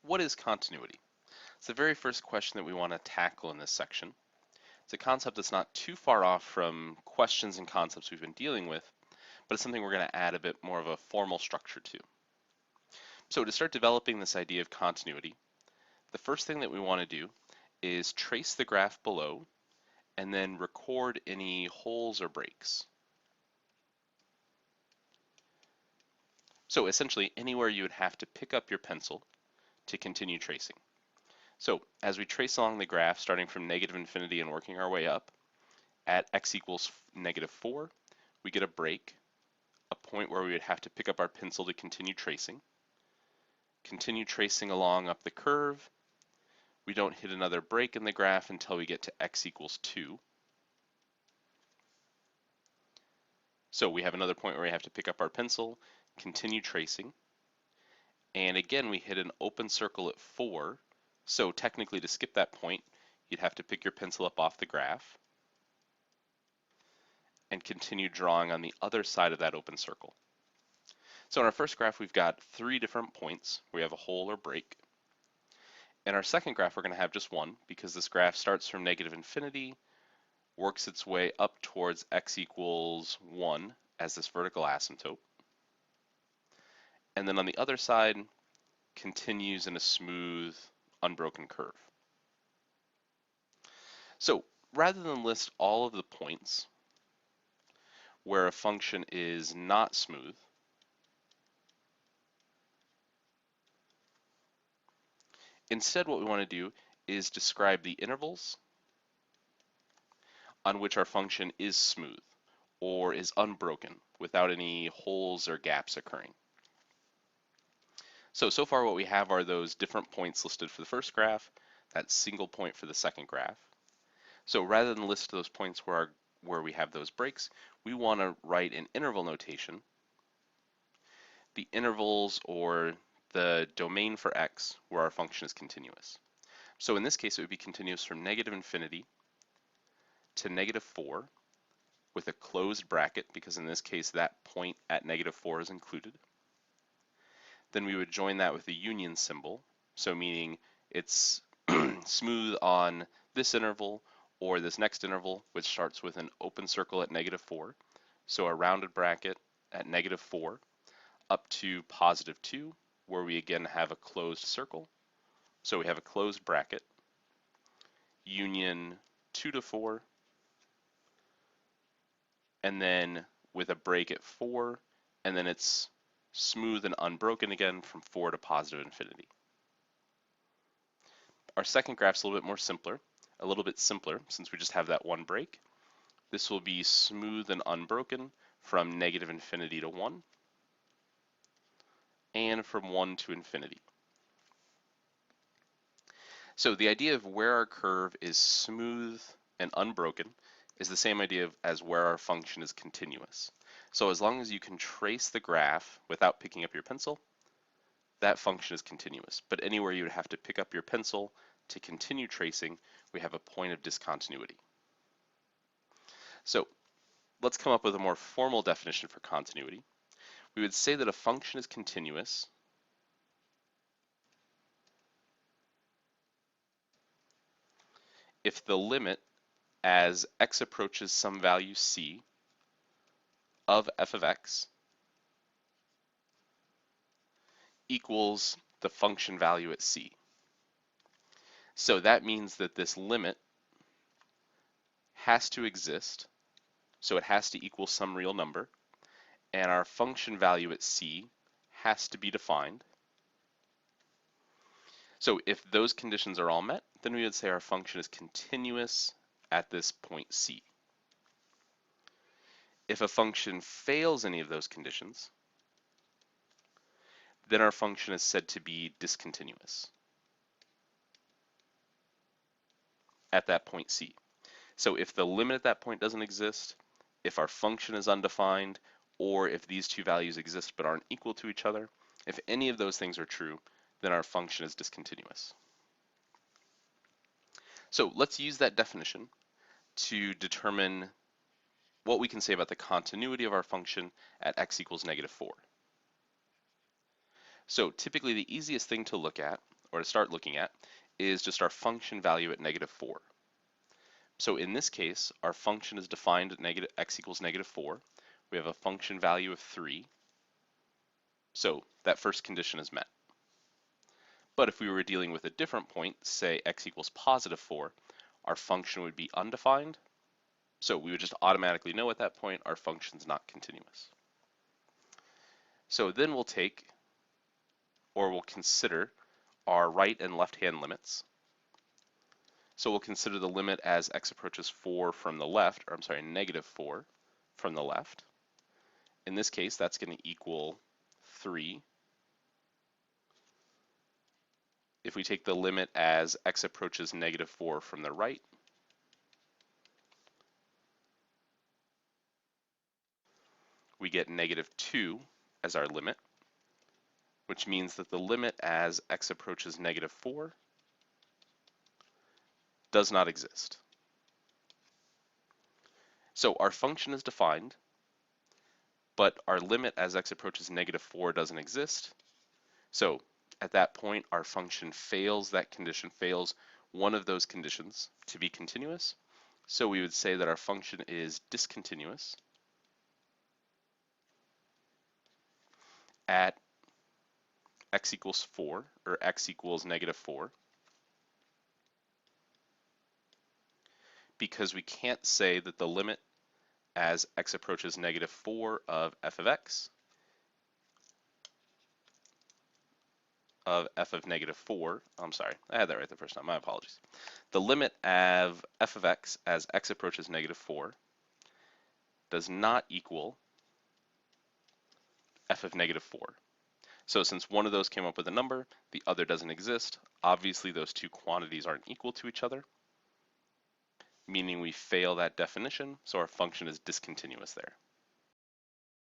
What is continuity? It's the very first question that we want to tackle in this section. It's a concept that's not too far off from questions and concepts we've been dealing with, but it's something we're going to add a bit more of a formal structure to. So to start developing this idea of continuity, the first thing that we want to do is trace the graph below and then record any holes or breaks. So essentially anywhere you would have to pick up your pencil to continue tracing. So as we trace along the graph, starting from negative infinity and working our way up, at x equals -4, we get a break, a point where we would have to pick up our pencil to continue tracing. Continue tracing along up the curve. We don't hit another break in the graph until we get to x equals 2. So we have another point where we have to pick up our pencil, continue tracing, and again we hit an open circle at 4. So technically to skip that point, you'd have to pick your pencil up off the graph and continue drawing on the other side of that open circle. So in our first graph, we've got 3 different points where we have a hole or break. In our second graph, we're going to have just one because this graph starts from negative infinity, works its way up towards x equals 1 as this vertical asymptote. And then on the other side, continues in a smooth, unbroken curve. So rather than list all of the points where a function is not smooth, instead what we want to do is describe the intervals on which our function is smooth or is unbroken without any holes or gaps occurring. So far what we have are those different points listed for the first graph, that single point for the second graph. So rather than list those points where we have those breaks, we want to write in interval notation the intervals or the domain for x where our function is continuous. So in this case, it would be continuous from negative infinity to -4 with a closed bracket, because in this case that point at -4 is included. Then we would join that with a union symbol, so meaning it's smooth on this interval or this next interval, which starts with an open circle at -4, so a rounded bracket at -4, up to +2, where we again have a closed circle. So we have a closed bracket, union 2 to 4, and then with a break at 4, and then it's smooth and unbroken again from 4 to +infinity. Our second graph's a little bit simpler since we just have that one break. This will be smooth and unbroken from negative infinity to 1 and from 1 to infinity. So the idea of where our curve is smooth and unbroken is the same idea as where our function is continuous. So as long as you can trace the graph without picking up your pencil, that function is continuous. But anywhere you would have to pick up your pencil to continue tracing, we have a point of discontinuity. So let's come up with a more formal definition for continuity. We would say that a function is continuous if the limit as x approaches some value c of f of x equals the function value at c. So that means that this limit has to exist, so it has to equal some real number, and our function value at c has to be defined. So if those conditions are all met, then we would say our function is continuous at this point c. If a function fails any of those conditions, then our function is said to be discontinuous at that point c. So if the limit at that point doesn't exist, if our function is undefined, or if these two values exist but aren't equal to each other, if any of those things are true, then our function is discontinuous. So let's use that definition to determine what we can say about the continuity of our function at x equals -4. So typically the easiest thing to look at, or to start looking at, is just our function value at -4. So in this case, our function is defined at x equals -4. We have a function value of 3. So that first condition is met. But if we were dealing with a different point, say x equals +4, our function would be undefined. So we would just automatically know at that point our function's not continuous. So then we'll take, or we'll consider, our right and left-hand limits. So we'll consider the limit as x approaches 4 from the left, or I'm sorry, -4 from the left. In this case, that's going to equal 3. If we take the limit as x approaches -4 from the right, we get -2 as our limit, which means that the limit as x approaches -4 does not exist. So our function is defined, but our limit as x approaches -4 doesn't exist. So at that point, our function fails that condition, fails one of those conditions to be continuous. So we would say that our function is discontinuous at x equals 4, or x equals -4, because we can't say that the limit as x approaches -4 of f of x of f of -4, I'm sorry, I had that right the first time, my apologies. The limit of f of x as x approaches -4 does not equal f of -4. So since one of those came up with a number, the other doesn't exist, obviously those two quantities aren't equal to each other, meaning we fail that definition, so our function is discontinuous there.